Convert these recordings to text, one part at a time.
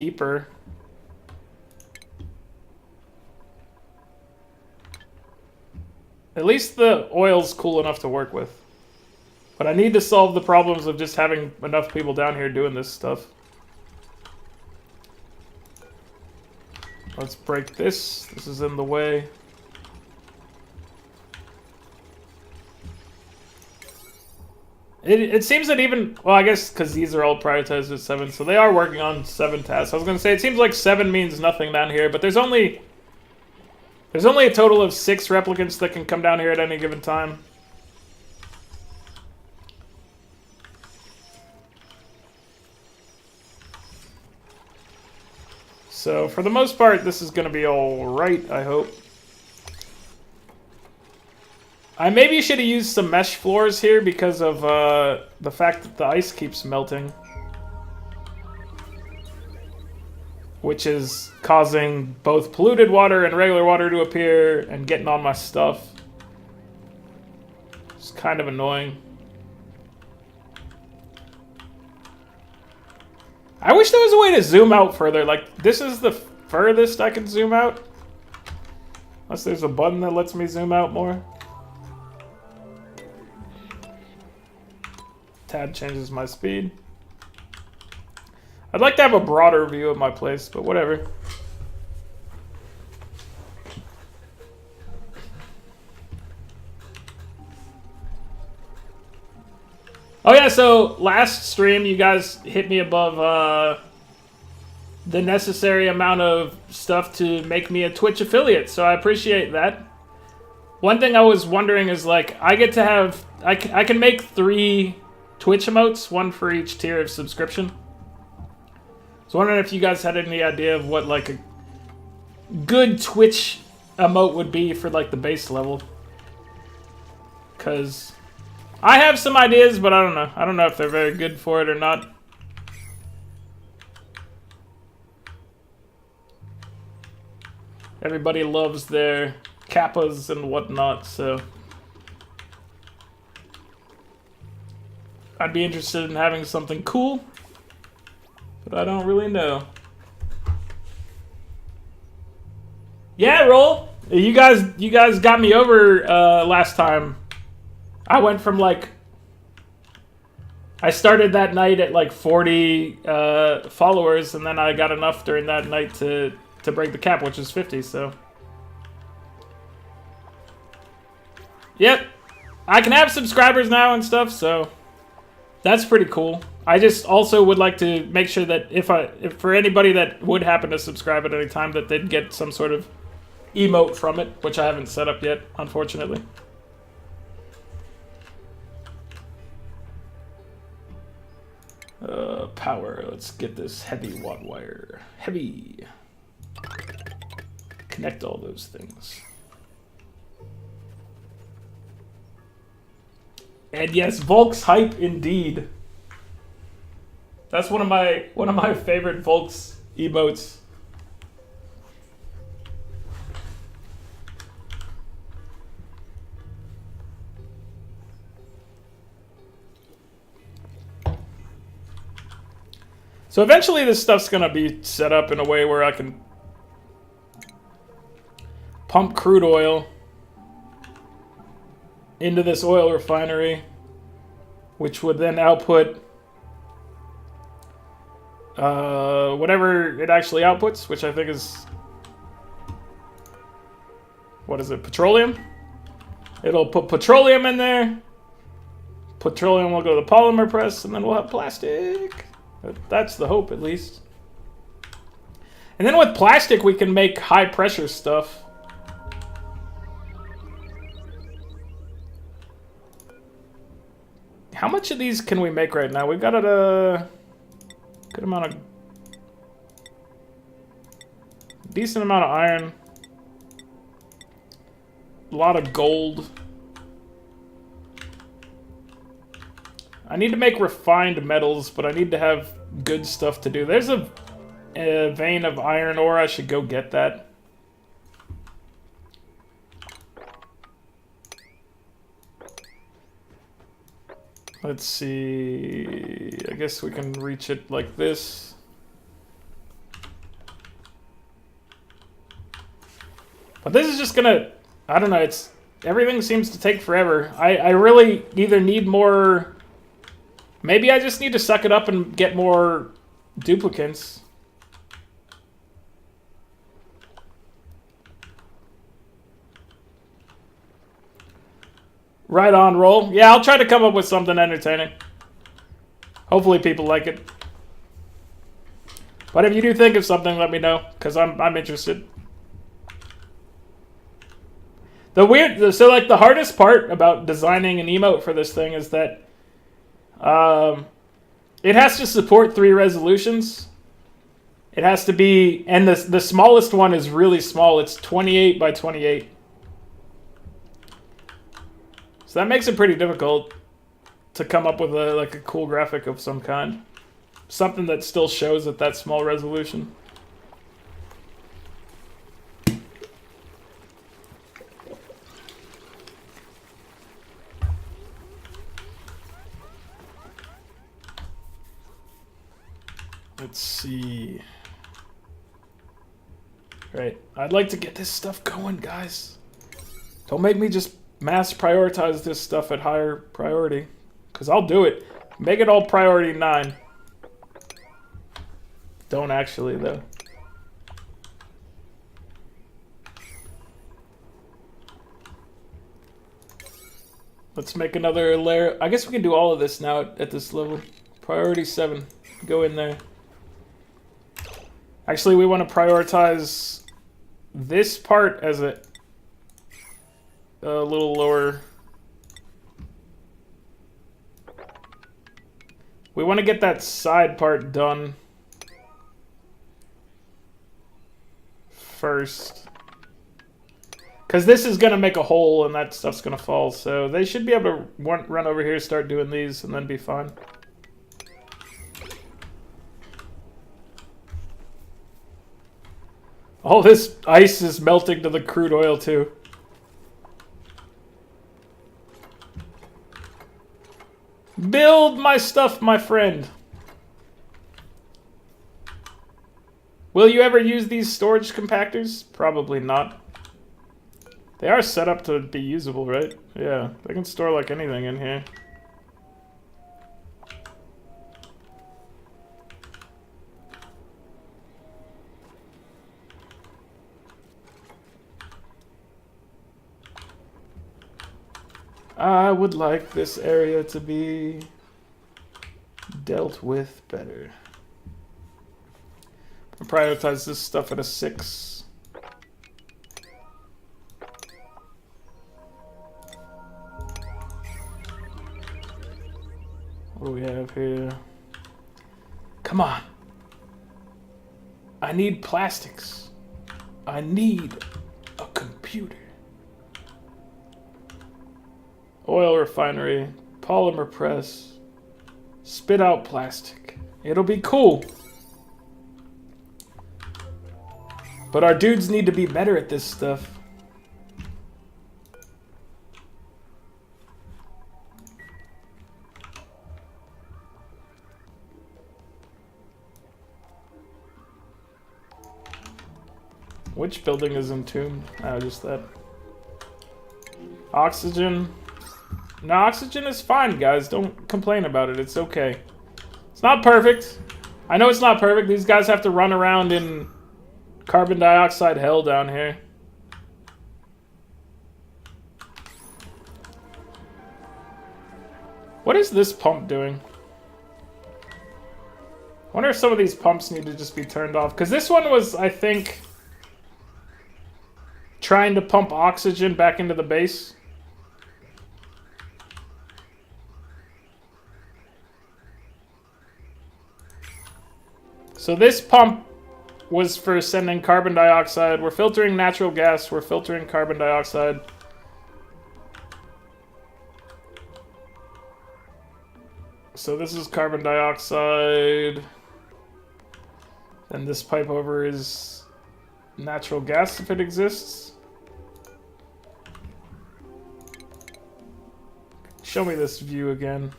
deeper. At least the oil's cool enough to work with. But I need to solve the problems of just having enough people down here doing this stuff. Let's break this. This is in the way. It seems that even... Well, I guess because these are all prioritized at 7, so they are working on 7 tasks. I was going to say, it seems like 7 means nothing down here, but there's only a total of 6 replicants that can come down here at any given time. So, for the most part, this is going to be alright, I hope. I maybe should have used some mesh floors here because of the fact that the ice keeps melting. Which is causing both polluted water and regular water to appear and getting on my stuff. It's kind of annoying. I wish there was a way to zoom out further. Like, this is the furthest I can zoom out. Unless there's a button that lets me zoom out more. Tab changes my speed. I'd like to have a broader view of my place, but whatever. Oh yeah, so last stream you guys hit me above the necessary amount of stuff to make me a Twitch affiliate, so I appreciate that. One thing I was wondering is, like, I get to have... I can make 3 Twitch emotes, 1 for each tier of subscription. So wondering if you guys had any idea of what, like, a good Twitch emote would be for, like, the base level. Because I have some ideas, but I don't know. I don't know if they're very good for it or not. Everybody loves their kappas and whatnot, so I'd be interested in having something cool, but I don't really know. Yeah, Roll. You guys got me over last time. I went from, like, I started that night at like 40 followers, and then I got enough during that night to break the cap, which is 50. So, yep, I can have subscribers now and stuff. So that's pretty cool. I just also would like to make sure that if for anybody that would happen to subscribe at any time, that they'd get some sort of emote from it, which I haven't set up yet, unfortunately. Power. Let's get this heavy watt wire. Heavy. Connect all those things. And yes, Volk's hype indeed. That's one of my favorite Volk's emotes. So eventually this stuff's gonna be set up in a way where I can pump crude oil into this oil refinery, which would then output whatever it actually outputs, which I think is, what is it, petroleum? It'll put petroleum in there. Petroleum will go to the polymer press, and then we'll have plastic. That's the hope, at least. And then with plastic, we can make high-pressure stuff. How much of these can we make right now? We've got a good amount of... decent amount of iron. A lot of gold. I need to make refined metals, but I need to have good stuff to do. There's a vein of iron ore. I should go get that. Let's see. I guess we can reach it like this. But this is just gonna... I don't know, it's... Everything seems to take forever. I really either need more... Maybe I just need to suck it up and get more duplicants. Right on, roll. Yeah, I'll try to come up with something entertaining. Hopefully people like it. But if you do think of something, let me know, because I'm interested. So like the hardest part about designing an emote for this thing is that it has to support 3 resolutions. It has to be, and the smallest one is really small. It's 28 by 28. So that makes it pretty difficult to come up with a cool graphic of some kind. Something that still shows at that small resolution. Let's see. Right. I'd like to get this stuff going, guys. Don't make me just mass prioritize this stuff at higher priority, because I'll do it. Make it all priority 9. Don't actually, though. Let's make another layer. I guess we can do all of this now at this level. Priority 7. Go in there. Actually, we want to prioritize this part as a little lower. We want to get that side part done first. Because this is going to make a hole and that stuff's going to fall. So they should be able to run over here, start doing these, and then be fine. All this ice is melting to the crude oil too. Build my stuff, my friend. Will you ever use these storage compactors? Probably not. They are set up to be usable, right? Yeah, they can store like anything in here. I would like this area to be dealt with better. I'll prioritize this stuff at a 6. What do we have here? Come on. I need plastics. I need a computer. Oil refinery, polymer press, spit out plastic. It'll be cool. But our dudes need to be better at this stuff. Which building is entombed? Oh, just that. Oxygen. No, oxygen is fine, guys. Don't complain about it. It's okay. It's not perfect. I know it's not perfect. These guys have to run around in carbon dioxide hell down here. What is this pump doing? I wonder if some of these pumps need to just be turned off. Because this one was, I think, trying to pump oxygen back into the base. So this pump was for sending carbon dioxide. We're filtering natural gas. We're filtering carbon dioxide. So this is carbon dioxide. And this pipe over is natural gas if it exists. Show me this view again.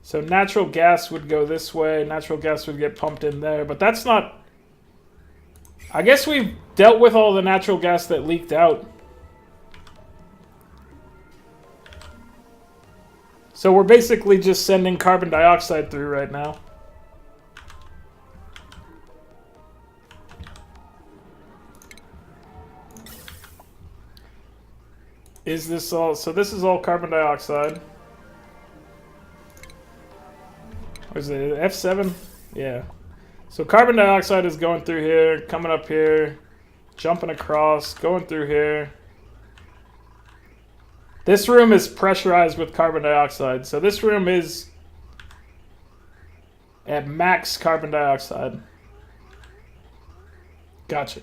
So natural gas would go this way, natural gas would get pumped in there, but that's not... I guess we've dealt with all the natural gas that leaked out. So we're basically just sending carbon dioxide through right now. Is this all? So this is all carbon dioxide. Or is it F7? Yeah. So carbon dioxide is going through here, coming up here, jumping across, going through here. This room is pressurized with carbon dioxide. So this room is at max carbon dioxide. Gotcha.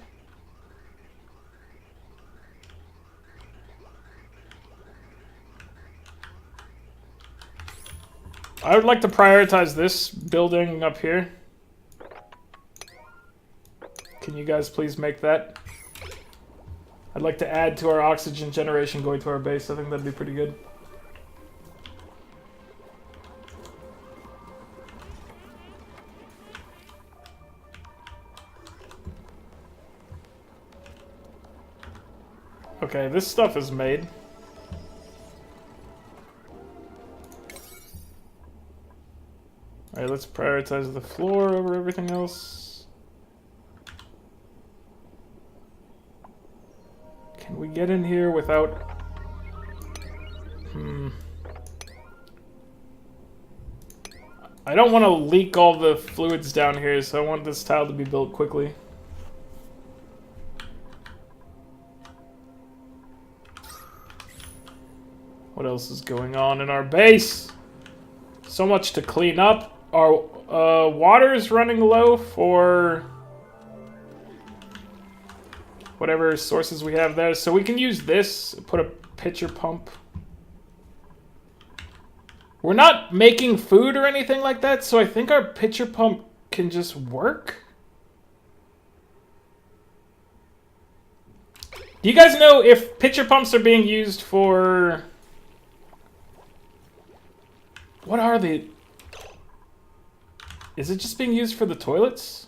I would like to prioritize this building up here. Can you guys please make that? I'd like to add to our oxygen generation going to our base. I think that'd be pretty good. Okay, this stuff is made. Alright, let's prioritize the floor over everything else. Can we get in here without... I don't want to leak all the fluids down here, so I want this tile to be built quickly. What else is going on in our base? So much to clean up. Our water is running low for whatever sources we have there. So we can use this, put a pitcher pump. We're not making food or anything like that, so I think our pitcher pump can just work. Do you guys know if pitcher pumps are being used for... What are they? Is it just being used for the toilets?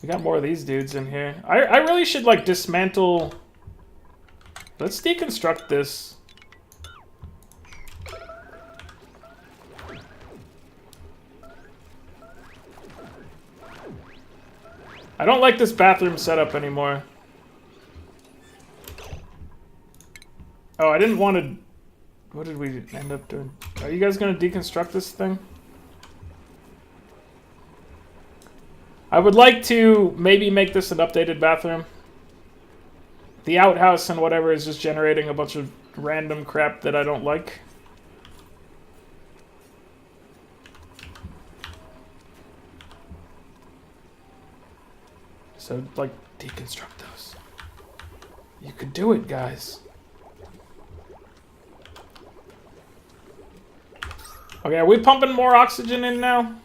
We got more of these dudes in here. I really should, like, dismantle... Let's deconstruct this. I don't like this bathroom setup anymore. Oh, I didn't want to... What did we end up doing? Are you guys going to deconstruct this thing? I would like to maybe make this an updated bathroom. The outhouse and whatever is just generating a bunch of random crap that I don't like. So, like, deconstruct those. You could do it, guys. Okay, are we pumping more oxygen in now?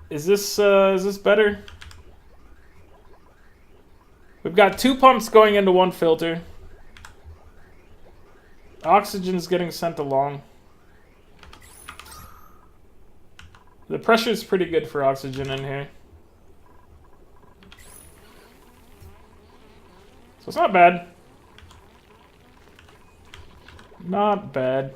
Is this better? We've got 2 pumps going into 1 filter. Oxygen's getting sent along. The pressure's pretty good for oxygen in here. So it's not bad. Not bad.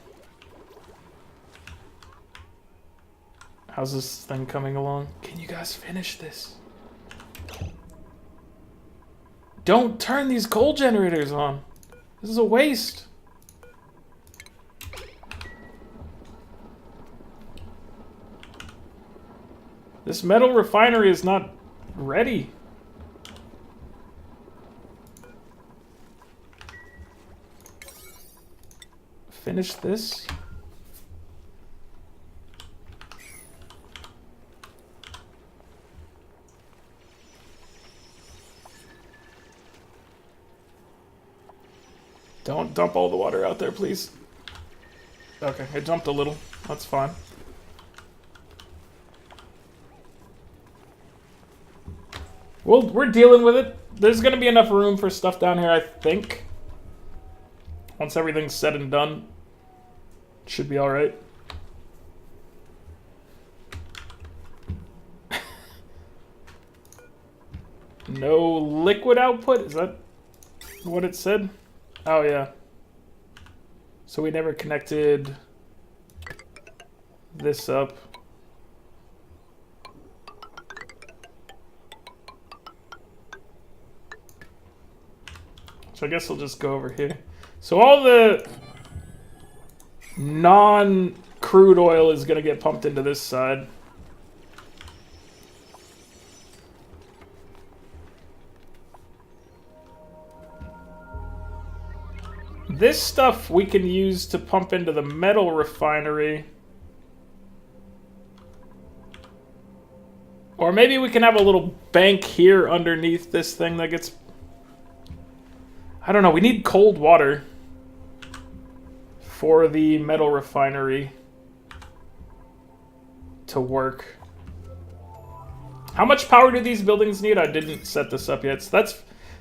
How's this thing coming along? Can you guys finish this? Don't turn these coal generators on. This is a waste. This metal refinery is not ready. Finish this. Don't dump all the water out there, please. Okay, I dumped a little. That's fine. Well, we're dealing with it. There's going to be enough room for stuff down here, I think. Once everything's said and done, it should be alright. No liquid output? Is that what it said? Oh, yeah. So we never connected this up. So I guess we'll just go over here. So all the non-crude oil is going to get pumped into this side. This stuff we can use to pump into the metal refinery. Or maybe we can have a little bank here underneath this thing that gets... I don't know, we need cold water for the metal refinery to work. How much power do these buildings need? I didn't set this up yet. So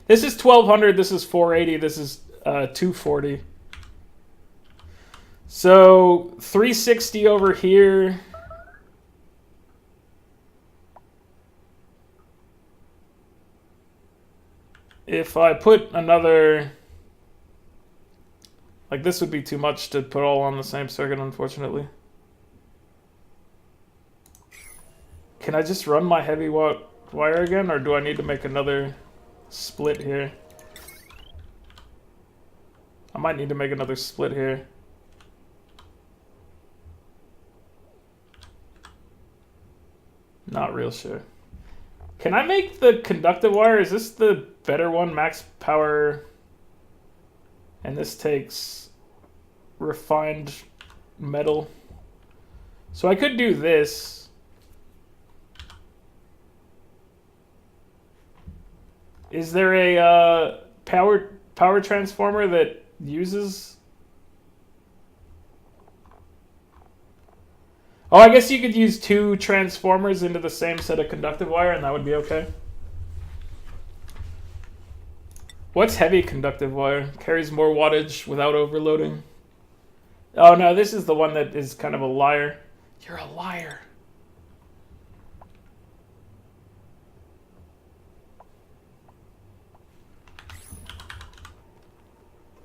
this is 1200, this is 480, this is 240. So 360 over here. If I put another... Like, this would be too much to put all on the same circuit, unfortunately. Can I just run my heavy wire again, or do I need to make another split here? I might need to make another split here. Not real sure. Can I make the conductive wire? Is this the better one? Max power. And this takes refined metal. So I could do this. Is there a power transformer that uses... Oh, I guess you could use 2 transformers into the same set of conductive wire and that would be okay. What's heavy conductive wire? Carries more wattage without overloading. Oh no, this is the one that is kind of a liar. You're a liar.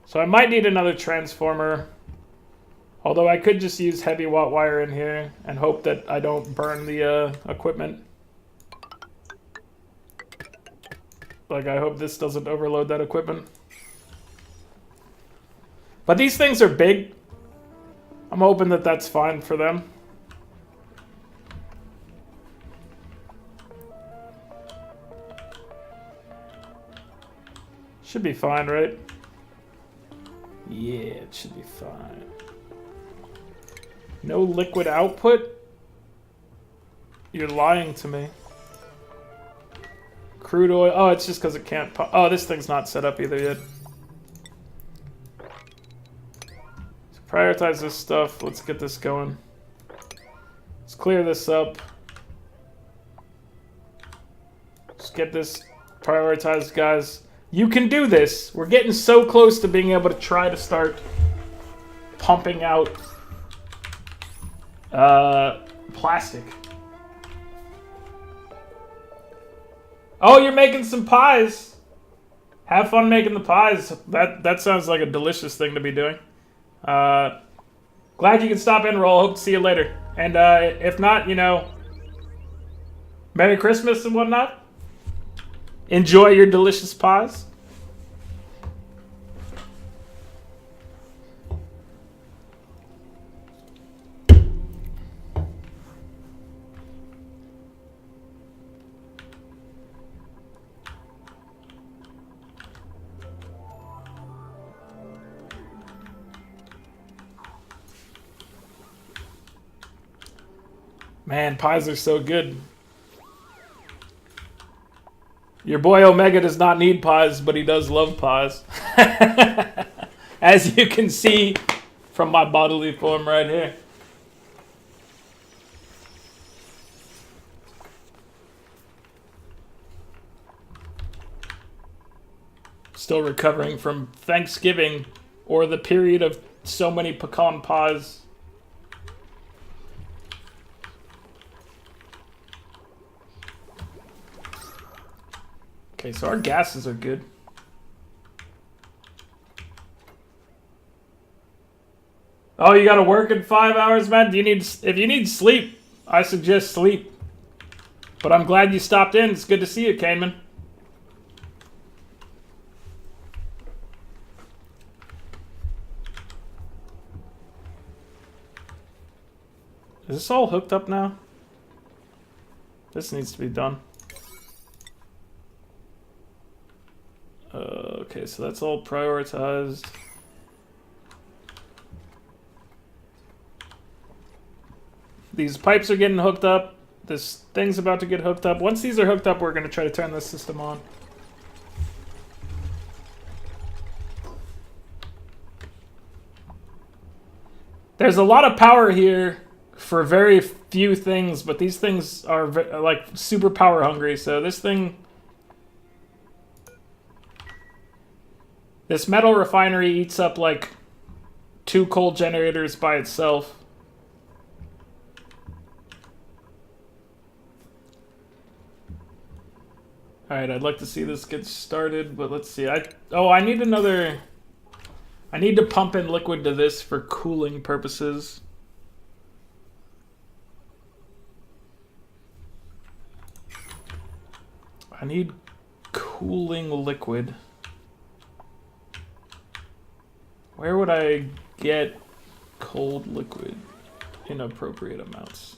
So I might need another transformer. Although I could just use heavy watt wire in here and hope that I don't burn the equipment. Like, I hope this doesn't overload that equipment. But these things are big. I'm hoping that that's fine for them. Should be fine, right? Yeah, it should be fine. No liquid output? You're lying to me. Crude oil. Oh, it's just because it can't... Oh, this thing's not set up either yet. So prioritize this stuff. Let's get this going. Let's clear this up. Just get this prioritized, guys. You can do this. We're getting so close to being able to try to start pumping out plastic. Oh, you're making some pies. Have fun making the pies. That sounds like a delicious thing to be doing. Glad you can stop in, Roll. Hope to see you later. And if not, you know, Merry Christmas and whatnot. Enjoy your delicious pies. Man, pies are so good. Your boy Omega does not need pies, but he does love pies. As you can see from my bodily form right here. Still recovering from Thanksgiving or the period of so many pecan pies. Okay, so our gases are good. Oh, you gotta work in 5 hours, man? If you need sleep, I suggest sleep. But I'm glad you stopped in. It's good to see you, Kaneman. Is this all hooked up now? This needs to be done. Okay, so that's all prioritized. These pipes are getting hooked up. This thing's about to get hooked up. Once these are hooked up, we're going to try to turn this system on. There's a lot of power here for very few things, but these things are like super power hungry. So this metal refinery eats up like 2 coal generators by itself. Alright, I'd like to see this get started, but let's see. I need another... I need to pump in liquid to this for cooling purposes. I need cooling liquid. Where would I get cold liquid in appropriate amounts?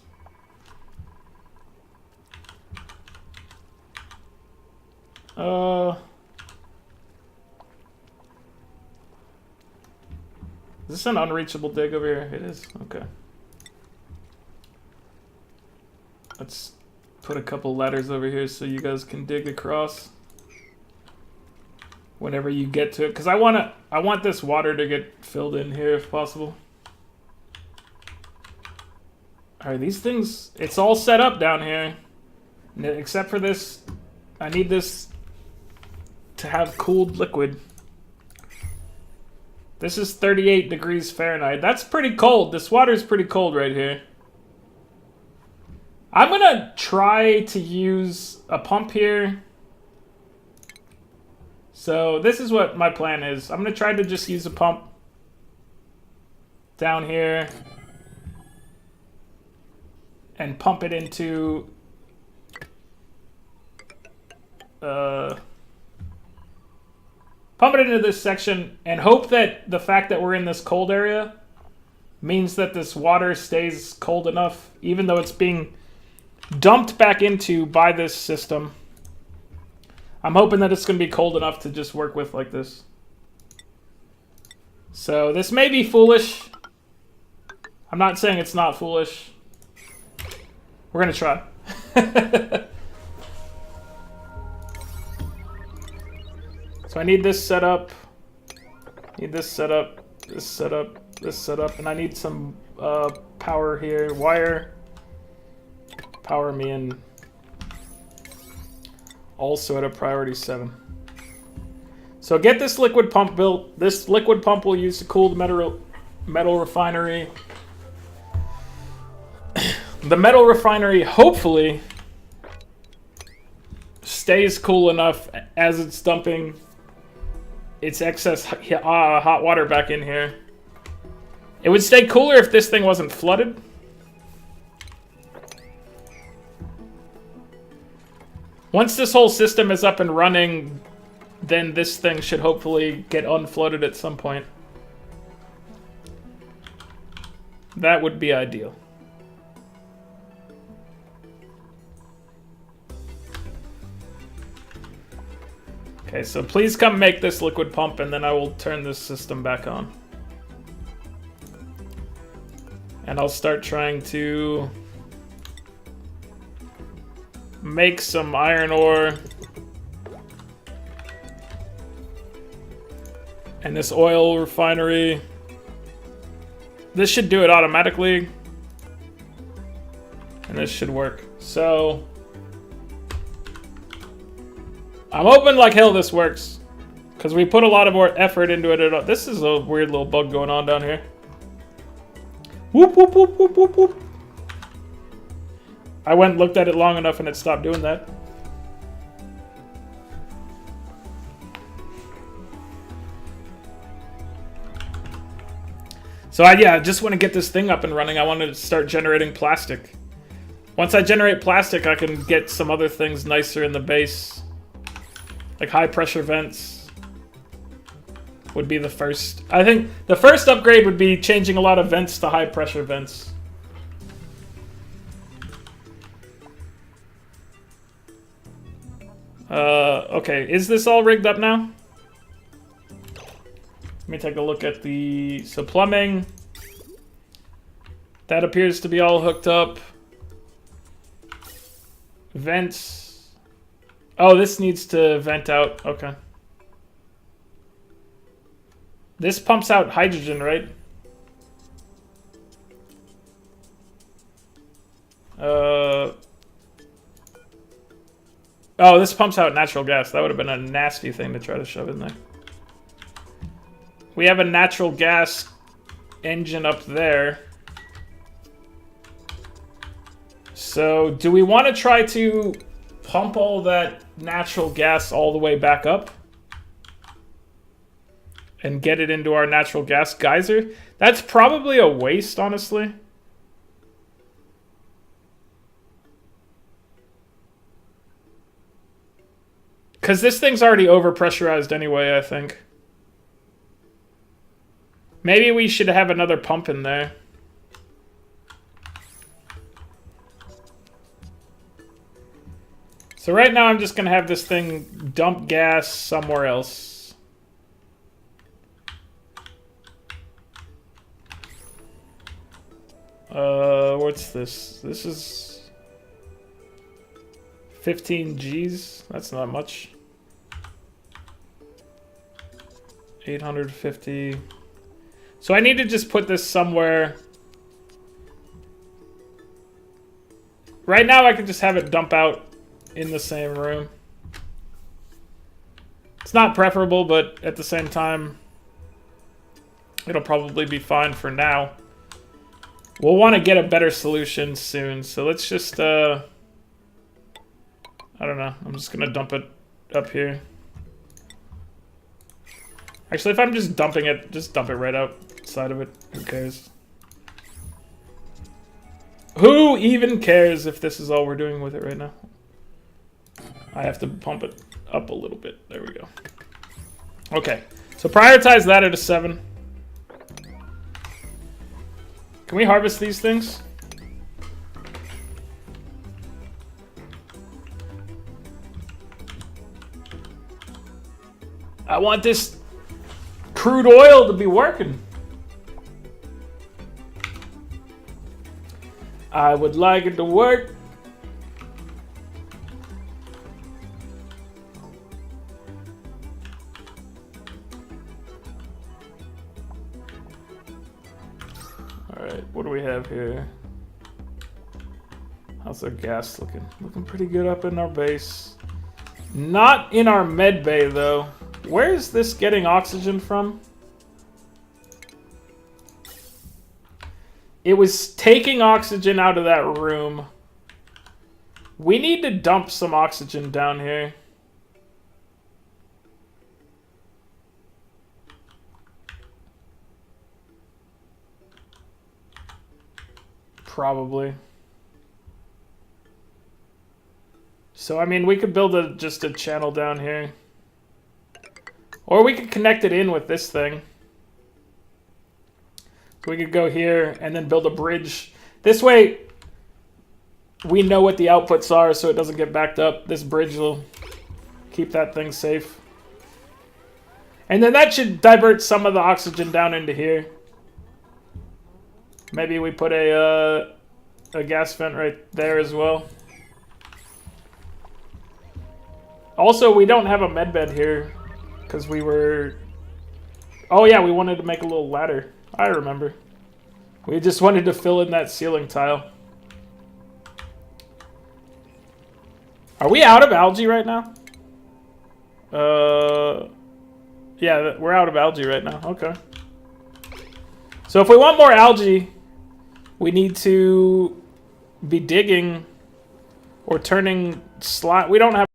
Is this an unreachable dig over here? It is. Okay. Let's put a couple ladders over here so you guys can dig across whenever you get to it, because I want this water to get filled in here if possible. Alright, these things, it's all set up down here. Except for this, I need this to have cooled liquid. This is 38 degrees Fahrenheit. That's pretty cold. This water's pretty cold right here. I'm gonna try to use a pump here. So this is what my plan is. I'm gonna try to just use a pump down here and pump it into this section and hope that the fact that we're in this cold area means that this water stays cold enough, even though it's being dumped back into by this system. I'm hoping that it's going to be cold enough to just work with like this. So this may be foolish. I'm not saying it's not foolish. We're going to try. So I need this set up. Need this set up. This set up. This set up. And I need some power here. Wire. Power me in. Also at a priority 7. So get this liquid pump built. This liquid pump will use to cool the metal refinery. The metal refinery hopefully stays cool enough as it's dumping its excess hot water back in here. It would stay cooler if this thing wasn't flooded. Once this whole system is up and running, then this thing should hopefully get unflooded at some point. That would be ideal. Okay, so please come make this liquid pump and then I will turn this system back on. And I'll start trying to make some iron ore. And this oil refinery. This should do it automatically. And this should work. So I'm hoping like hell this works. Because we put a lot of more effort into it. This is a weird little bug going on down here. Whoop, whoop, whoop, whoop, whoop, whoop. I went and looked at it long enough and it stopped doing that. So I just want to get this thing up and running. I want to start generating plastic. Once I generate plastic, I can get some other things nicer in the base. Like high pressure vents would be the first. I think the first upgrade would be changing a lot of vents to high pressure vents. Okay, is this all rigged up now? Let me take a look at the... So plumbing. That appears to be all hooked up. Vents. Oh, this needs to vent out. Okay. This pumps out hydrogen, right? Oh, this pumps out natural gas. That would have been a nasty thing to try to shove in there. We have a natural gas engine up there. So, do we want to try to pump all that natural gas all the way back up? And get it into our natural gas geyser? That's probably a waste, honestly. Because this thing's already overpressurized anyway, I think. Maybe we should have another pump in there. So right now I'm just going to have this thing dump gas somewhere else. What's this? This is 15 Gs. That's not much. 850. So I need to just put this somewhere. Right now I can just have it dump out in the same room. It's not preferable, but at the same time, it'll probably be fine for now. We'll want to get a better solution soon, so let's just, I don't know, I'm just gonna dump it up here. Actually, if I'm just dumping it, just dump it right outside of it. Who cares? Who even cares if this is all we're doing with it right now? I have to pump it up a little bit. There we go. Okay, so prioritize that at a 7. Can we harvest these things? I want this crude oil to be working. I would like it to work. Alright, what do we have here? How's our gas looking? Looking pretty good up in our base. Not in our med bay, though. Where is this getting oxygen from? It was taking oxygen out of that room. We need to dump some oxygen down here. Probably. So, I mean, we could build just a channel down here. Or we could connect it in with this thing. So we could go here and then build a bridge. This way, we know what the outputs are so it doesn't get backed up. This bridge will keep that thing safe. And then that should divert some of the oxygen down into here. Maybe we put a gas vent right there as well. Also, we don't have a medbed here because we were... Oh yeah, we wanted to make a little ladder. I remember. We just wanted to fill in that ceiling tile. Are we out of algae right now? Yeah, we're out of algae right now. Okay. So if we want more algae, we need to be digging or turning slot. We don't have